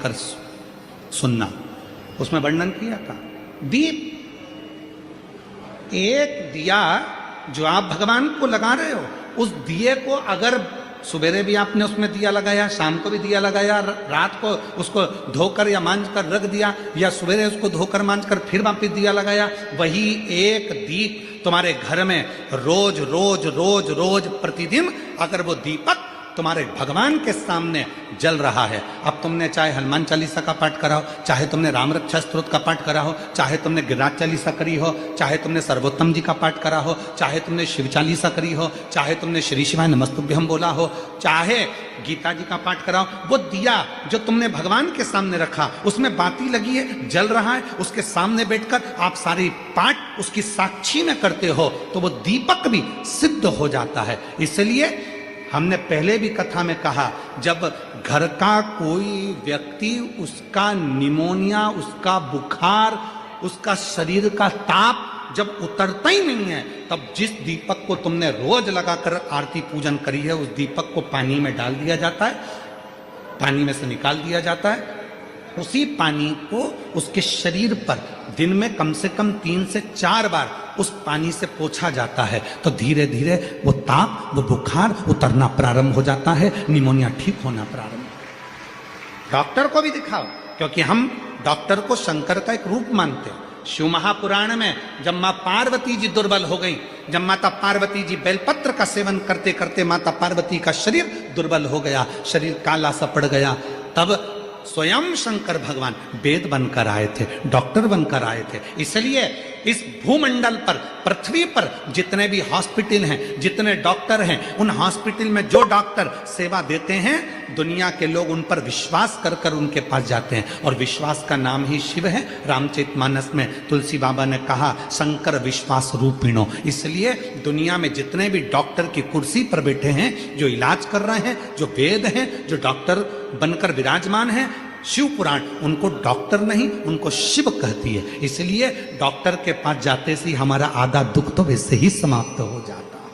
कर सुनना। उसमें वर्णन किया था दीप, एक दिया जो आप भगवान को लगा रहे हो, उस दिए को अगर सुबेरे भी आपने उसमें दिया लगाया, शाम को भी दिया लगाया, रात को उसको धोकर या मांझ कर रख दिया, या सुबेरे उसको धोकर मांझ कर फिर वापिस दिया लगाया, वही एक दीप तुम्हारे घर में रोज रोज रोज रोज प्रतिदिन अगर वो दीपक तुम्हारे भगवान के सामने जल रहा है। अब तुमने चाहे हनुमान चालीसा का पाठ करा हो, चाहे तुमने राम रक्षा स्तोत्र का पाठ करा हो, चाहे तुमने गिरिराज चालीसा करी हो, चाहे तुमने सर्वोत्तम जी का पाठ करा हो, चाहे तुमने शिव चालीसा करी हो, चाहे तुमने श्री शिवाय नमस्तुभ्यम बोला हो, चाहे गीता जी का पाठ करा हो, वो दिया जो तुमने भगवान के सामने रखा, उसमें बाती लगी है, जल रहा है, उसके सामने बैठकर आप सारी पाठ उसकी साक्षी में करते हो, तो वो दीपक भी सिद्ध हो जाता है। इसलिए हमने पहले भी कथा में कहा, जब घर का कोई व्यक्ति, उसका निमोनिया, उसका बुखार, उसका शरीर का ताप जब उतरता ही नहीं है, तब जिस दीपक को तुमने रोज लगाकर आरती पूजन करी है, उस दीपक को पानी में डाल दिया जाता है, पानी में से निकाल दिया जाता है, उसी पानी को उसके शरीर पर दिन में कम से कम 3 से 4 बार उस पानी से पोंछा जाता है, तो धीरे धीरे वो ताप, वो बुखार उतरना प्रारंभ हो जाता है, निमोनिया ठीक होना प्रारंभ। डॉक्टर को भी दिखाओ, क्योंकि हम डॉक्टर को शंकर का एक रूप मानते हैं। शिव महापुराण में जब मां पार्वती जी दुर्बल हो गई, जब माता पार्वती जी बेलपत्र का सेवन करते करते माता पार्वती का शरीर दुर्बल हो गया, शरीर काला सा पड़ गया, तब स्वयं शंकर भगवान वेद बनकर आए थे, डॉक्टर बनकर आए थे। इसलिए इस भूमंडल पर, पृथ्वी पर जितने भी हॉस्पिटल हैं, जितने डॉक्टर हैं, उन हॉस्पिटल में जो डॉक्टर सेवा देते हैं, दुनिया के लोग उन पर विश्वास कर कर उनके पास जाते हैं, और विश्वास का नाम ही शिव है। रामचरितमानस में तुलसी बाबा ने कहा शंकर विश्वास रूपिणो। इसलिए दुनिया में जितने भी डॉक्टर की कुर्सी पर बैठे हैं, जो इलाज कर रहे हैं, जो वेद हैं, जो डॉक्टर बनकर विराजमान हैं, शिव पुराण उनको डॉक्टर नहीं, उनको शिव कहती है। इसलिए डॉक्टर के पास जाते से हमारा आधा दुख तो वैसे ही समाप्त हो जाता है।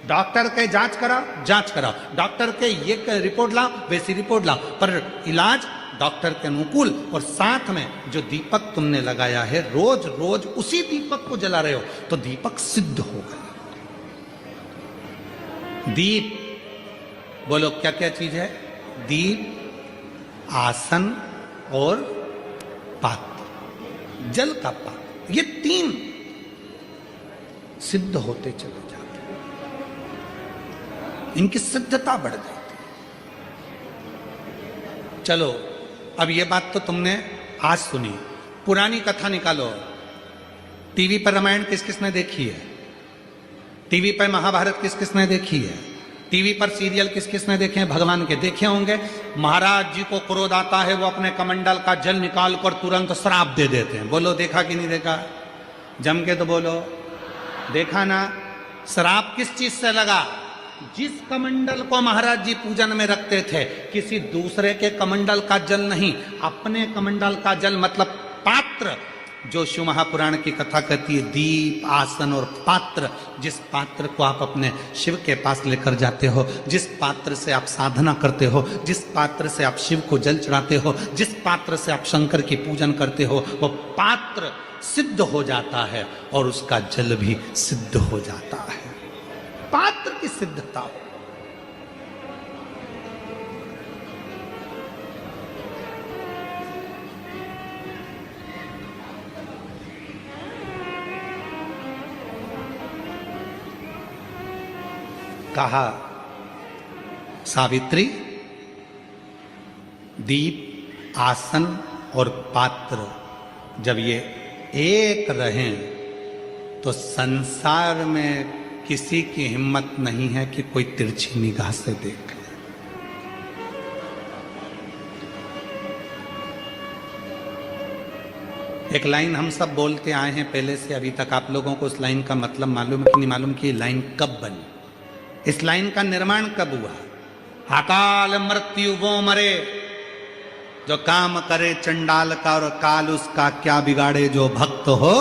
डॉक्टर के जांच कराओ, डॉक्टर के ये रिपोर्ट लाओ, वैसी रिपोर्ट लाओ, पर इलाज डॉक्टर के अनुकूल। और साथ में जो दीपक तुमने लगाया है, रोज रोज उसी दीपक को जला रहे हो, तो दीपक सिद्ध हो गया। दीप, बोलो क्या क्या चीज है? दीप, आसन और पात्र, जल का पात्र, ये 3 सिद्ध होते चले जाते हैं, इनकी सिद्धता बढ़ जाती है। चलो, अब ये बात तो तुमने आज सुनी, पुरानी कथा निकालो। टीवी पर रामायण किस किसने देखी है? टीवी पर महाभारत किस किसने देखी है? टीवी पर सीरियल किस किसने देखे हैं? भगवान के देखे होंगे। महाराज जी को क्रोध आता है, वो अपने कमंडल का जल निकाल कर तुरंत श्राप दे देते हैं। बोलो देखा कि नहीं देखा? जम के तो बोलो, देखा ना? श्राप किस चीज से लगा? जिस कमंडल को महाराज जी पूजन में रखते थे, किसी दूसरे के कमंडल का जल नहीं, अपने कमंडल का जल, मतलब पात्र, जो शिव महापुराण की कथा कहती है, दीप, आसन और पात्र, जिस पात्र को आप अपने शिव के पास लेकर जाते हो, जिस पात्र से आप साधना करते हो, जिस पात्र से आप शिव को जल चढ़ाते हो, जिस पात्र से आप शंकर की पूजन करते हो, वो पात्र सिद्ध हो जाता है और उसका जल भी सिद्ध हो जाता है। पात्र की सिद्धता हो। कहा सावित्री, दीप, आसन और पात्र जब ये एक रहें, तो संसार में किसी की हिम्मत नहीं है कि कोई तिरछी निगाह से देखे। एक लाइन हम सब बोलते आए हैं पहले से अभी तक। आप लोगों को उस लाइन का मतलब मालूम कि नहीं मालूम कि लाइन कब बनी, इस लाइन का निर्माण कब हुआ? अकाल मृत्यु वो मरे जो काम करे चंडाल का, और काल उसका क्या बिगाड़े जो भक्त हो।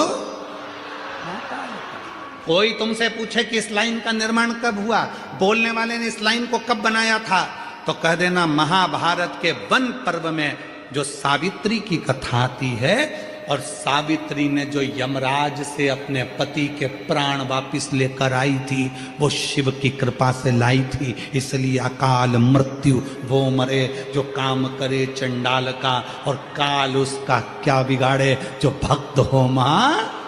कोई तुमसे पूछे कि इस लाइन का निर्माण कब हुआ, बोलने वाले ने इस लाइन को कब बनाया था, तो कह देना महाभारत के वन पर्व में जो सावित्री की कथा आती है, और सावित्री ने जो यमराज से अपने पति के प्राण वापिस लेकर आई थी, वो शिव की कृपा से लाई थी। इसलिए अकाल मृत्यु वो मरे जो काम करे चंडाल का, और काल उसका क्या बिगाड़े जो भक्त हो मां